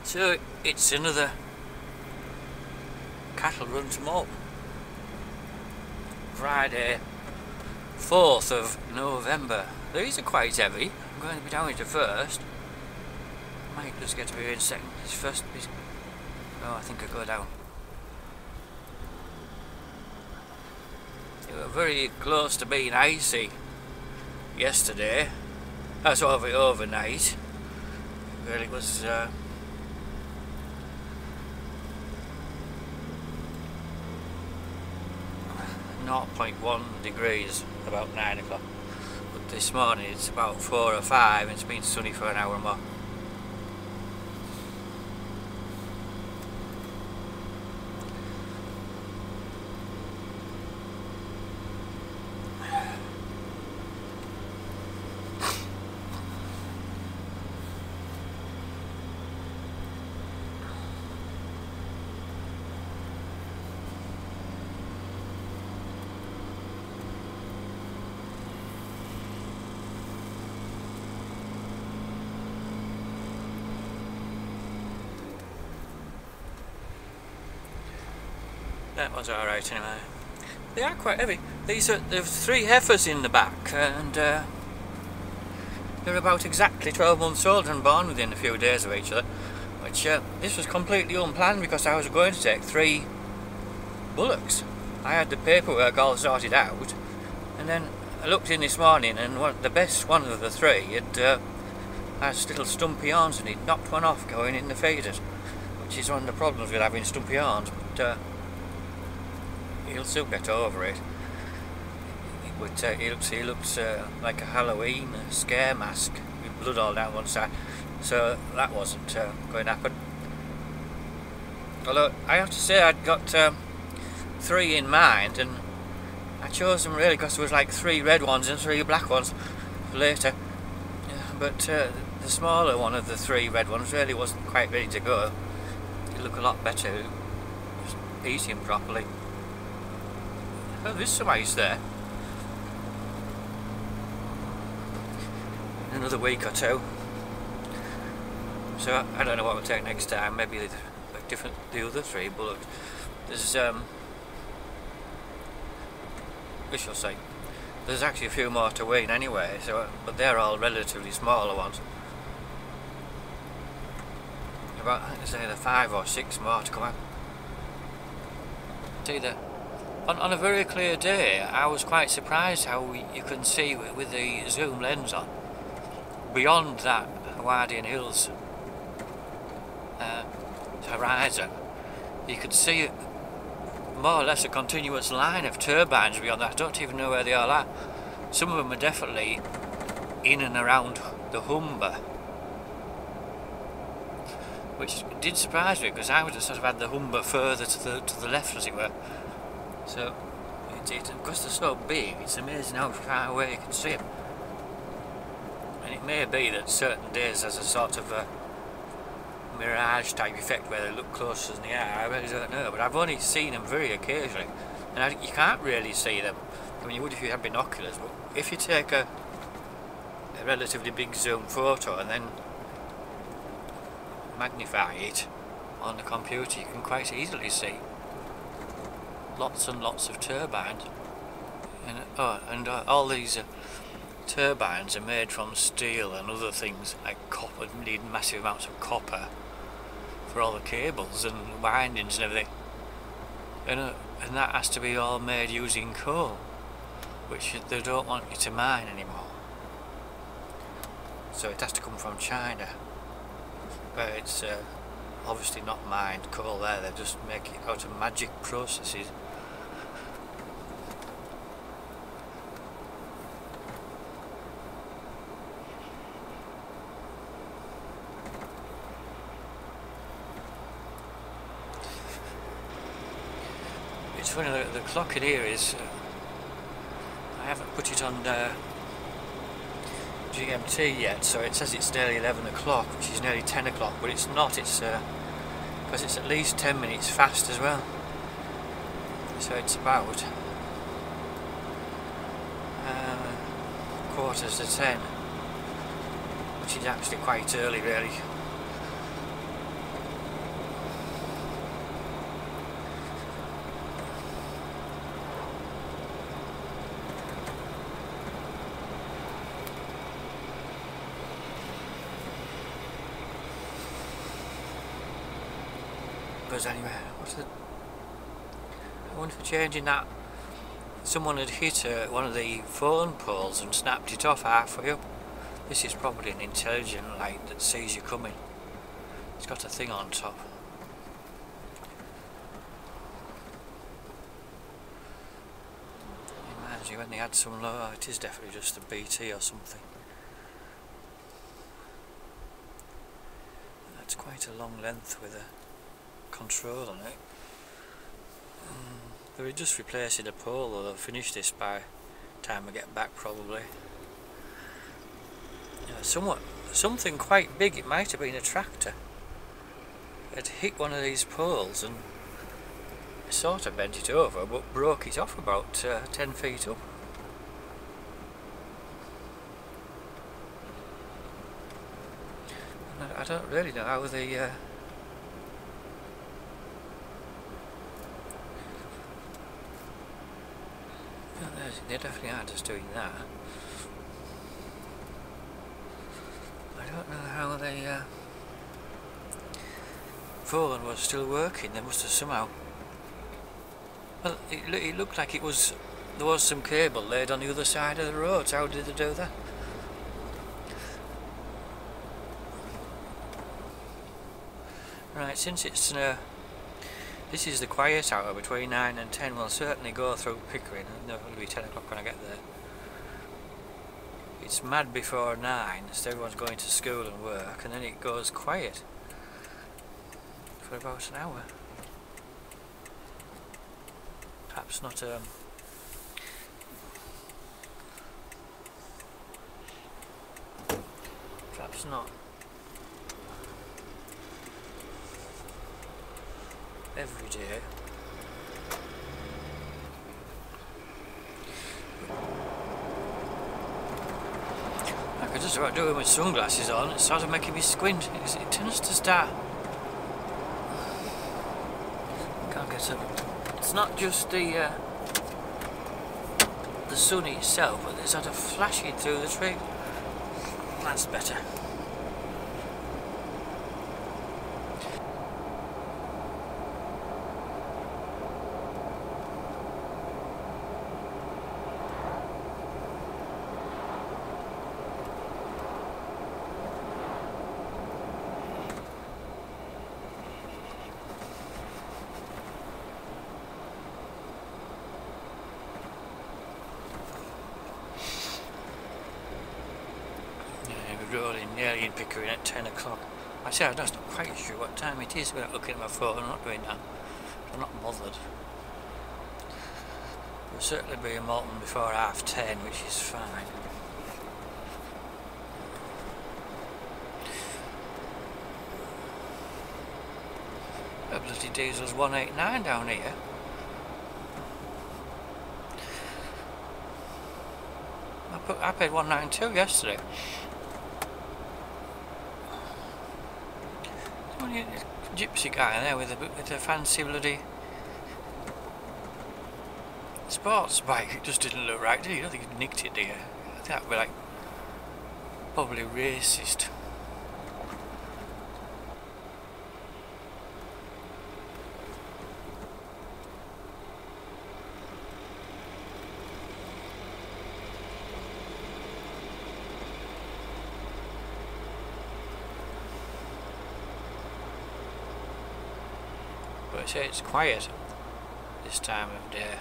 So it's another cattle run to Malton. Friday 4th of November. These are quite heavy. I'm going to be down into first. Might just get to be in second. It's first. No, I think I go down. They were very close to being icy yesterday. That's overnight. Well, it was 0.1 degrees about 9 o'clock. But this morning it's about 4 or 5 and it's been sunny for an hour more. That was alright anyway. They are quite heavy. There's 3 heifers in the back and they're about exactly 12 months old and born within a few days of each other. Which this was completely unplanned because I was going to take 3 bullocks. I had the paperwork all sorted out and then I looked in this morning and the best one of the 3 had little stumpy horns and he'd knocked one off going in the feeders, which is one of the problems with having stumpy horns, but he'll soon get over it. But he looks like a Halloween scare mask with blood all down one side, so that wasn't going to happen. Although I have to say I'd got 3 in mind, and I chose them really because there was like 3 red ones and 3 black ones for later. But the smaller one of the 3 red ones really wasn't quite ready to go. He'd look a lot better just eating properly. Oh, there's some ice there. In another week or 2. So I don't know what we'll take next time. Maybe the other 3 bullocks. There's we shall see. There's actually a few more to wean anyway. So, but they're all relatively smaller ones. About I say the 5 or 6 more to come out. See that. On a very clear day, I was quite surprised how you can see with the zoom lens on beyond that Howardian Hills horizon. You could see more or less a continuous line of turbines beyond that. I don't even know where they all are. Some of them are definitely in and around the Humber, which did surprise me because I would have sort of had the Humber further to the left, as it were. So, because they're so big, it's amazing how far away you can see them. And it may be that certain days there's a sort of a mirage type effect where they look closer than they are. I really don't know, but I've only seen them very occasionally, and you can't really see them. I mean, you would if you had binoculars, but if you take a relatively big zoom photo and then magnify it on the computer, you can quite easily see lots and lots of turbines, and all these turbines are made from steel and other things like copper. Need massive amounts of copper for all the cables and windings and everything, and that has to be all made using coal, which they don't want you to mine anymore. So it has to come from China, but it's obviously not mined coal there. They just make it out of magic processes. It's funny, the clock in here is I haven't put it on GMT yet, so it says it's nearly 11 o'clock, which is nearly 10 o'clock, but it's not. It's because it's at least 10 minutes fast as well. So it's about 9:45, which is actually quite early, really. clippers anyway. I wonder if changing that, someone had hit one of the phone poles and snapped it off halfway up. This is probably an intelligent light that sees you coming. It's got a thing on top. Reminds you when they had some low, it is definitely just a BT or something. That's quite a long length with a control on it. They were just replacing a pole, though they'll finish this by the time I get back probably. Something quite big, it might have been a tractor, had hit one of these poles and sort of bent it over but broke it off about 10 feet up. And I don't really know how they they definitely aren't just doing that. I don't know how they phone was still working. They must have somehow. Well, it looked like there was some cable laid on the other side of the road. So how did they do that? Right, since it's this is the quiet hour between 9 and 10. We'll certainly go through Pickering. It'll be 10 o'clock when I get there. It's mad before 9, so everyone's going to school and work, and then it goes quiet for about an hour. Perhaps not perhaps not every day. I could just about do it with sunglasses on. It's sort of making me squint. It tends to start. Can't get up. It's not just the sun itself, but it's sort of flashing through the tree. That's better. Rolling nearly in Pickering at 10 o'clock. I say I'm just not quite sure what time it is without looking at my phone. I'm not doing that. I'm not bothered. We'll certainly be in Malton before 10:30, which is fine. A bloody diesel's 189 down here. I paid 192 yesterday. Gypsy guy there with a fancy bloody sports bike. It just didn't look right, did he? I don't think he nicked it, do you? I think that would be like probably racist. But I say it's quiet this time of day,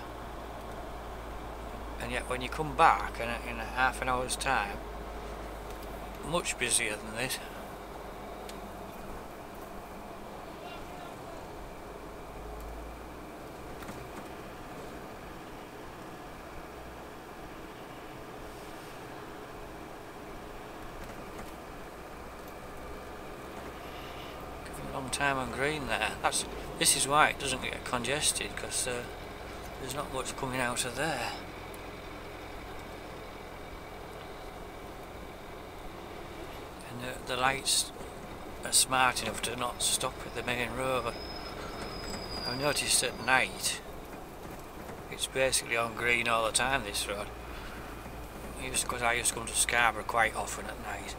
and yet when you come back in a half an hour's time, much busier than this. Long time on green there. This is why it doesn't get congested, because there's not much coming out of there. And the lights are smart enough to not stop at the main road. I've noticed at night it's basically on green all the time, this road. Because I used to come to Scarborough quite often at night.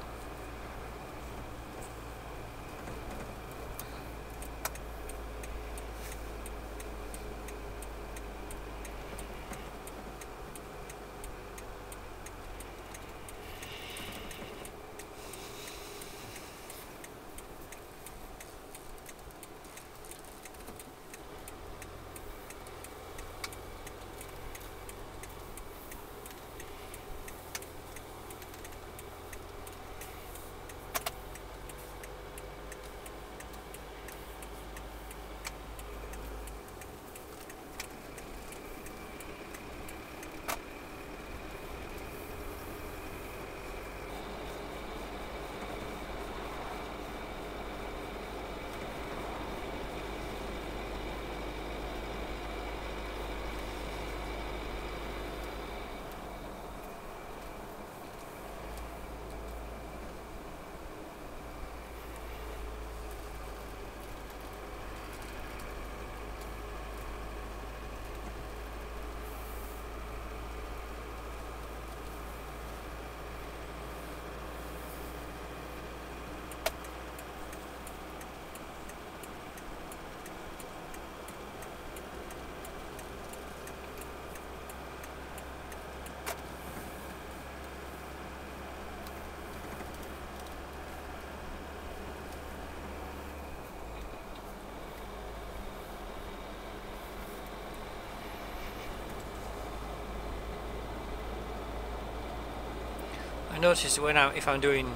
noticed that if I'm doing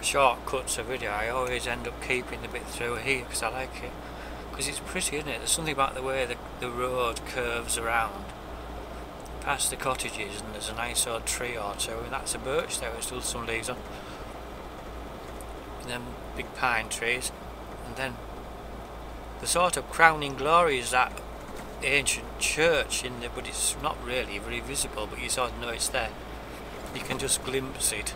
shortcuts of video, I always end up keeping the bit through here because I like it. Because it's pretty, isn't it? There's something about the way the road curves around past the cottages, and there's a nice old tree or two, and that's a birch there with still some leaves on. And then big pine trees, and then the sort of crowning glory is that ancient church in there, but it's not really very visible, but you sort of know it's there. You can just glimpse it.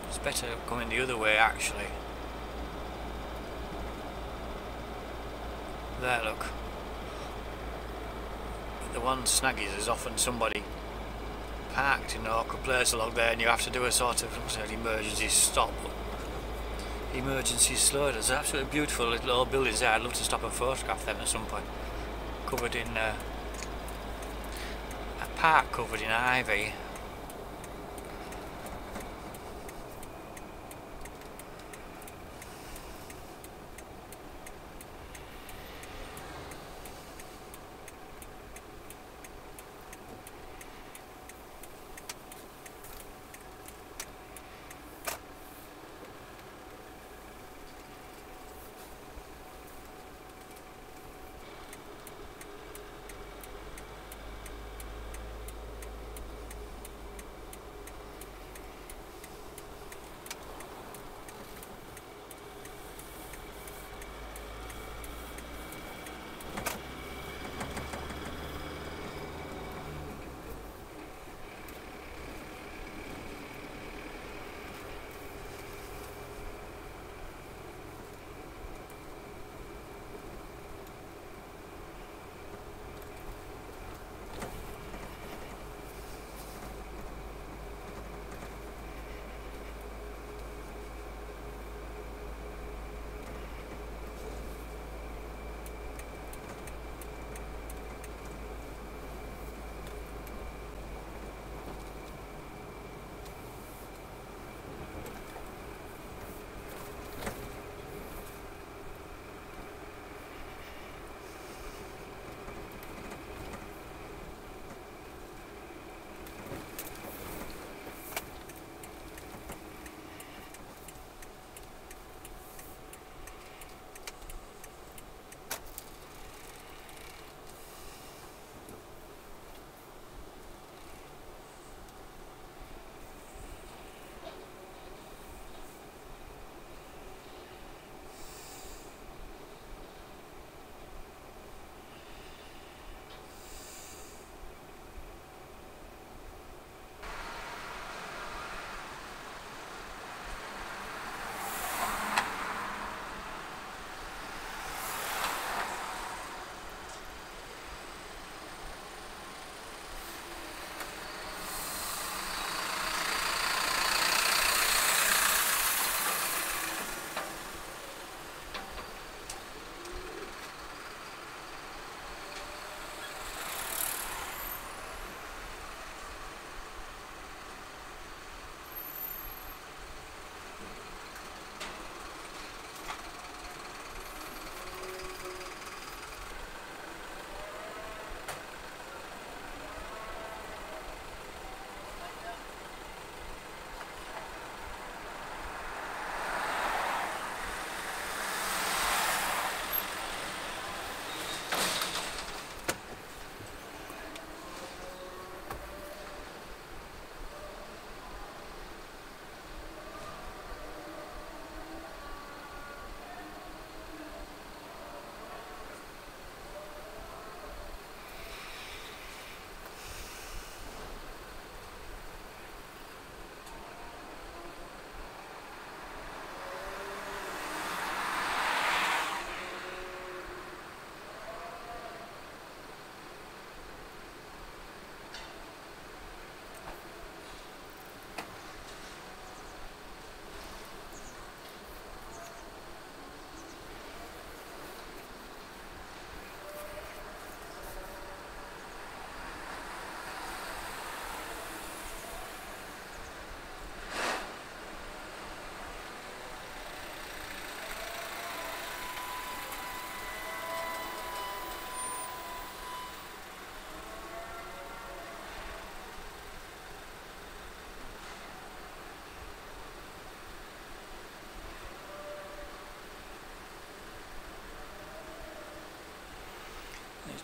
It's better going the other way actually. There, look. The one snaggies is often somebody parked in an awkward place along there, and you have to do a sort of emergency stop. Emergency slow. There's absolutely beautiful little old buildings there. I'd love to stop and photograph them at some point. Covered in a park covered in ivy.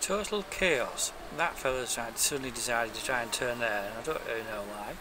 total chaos. That fella's suddenly decided to try and turn there, and I don't really know why.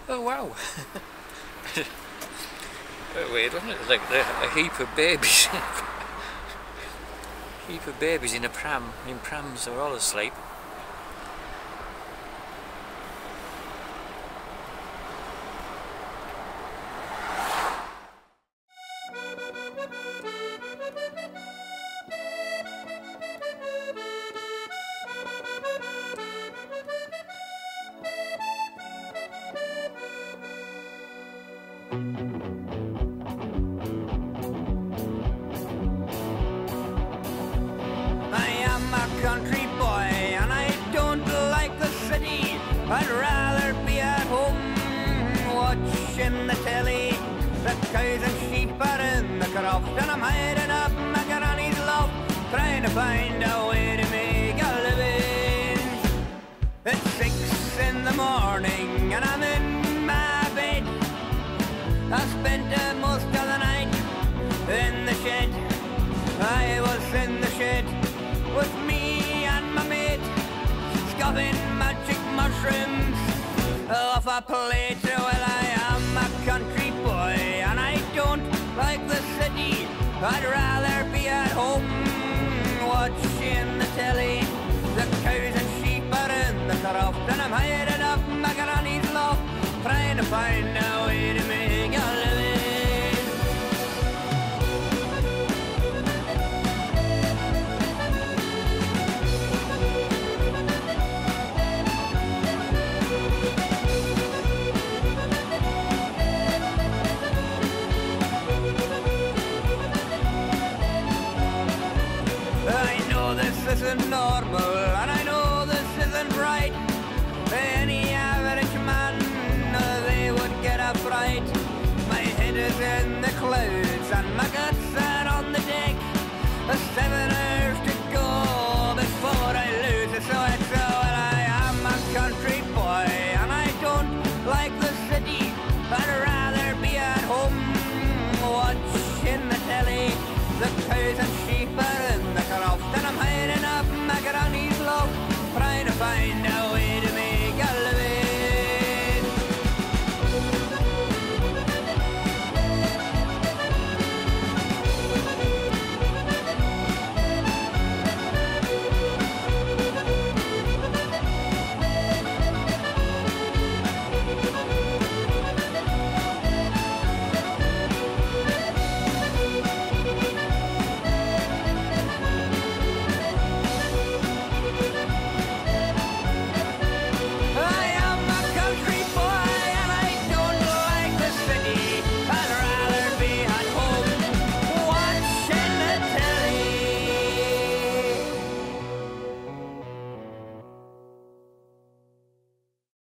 Oh wow! Weird, wasn't it? It's like a heap of babies. Heap of babies in a pram. In prams, they're all asleep. Country boy, and I don't like the city. I'd rather be at home watching the telly. The cows and sheep are in the croft, and I'm hiding up my granny's loft, trying to find a way to make a living. It's 6 in the morning, and I'm in my bed. I spent most of the night in the shed. I was in the shed with me and my mate, scoffing magic mushrooms off a plate. Well, I am a country boy, and I don't like the city. I'd rather be at home watching the telly. The cows and sheep are in the croft, and I'm hiding up my granny's loft, trying to find a way to make a living. Isn't normal,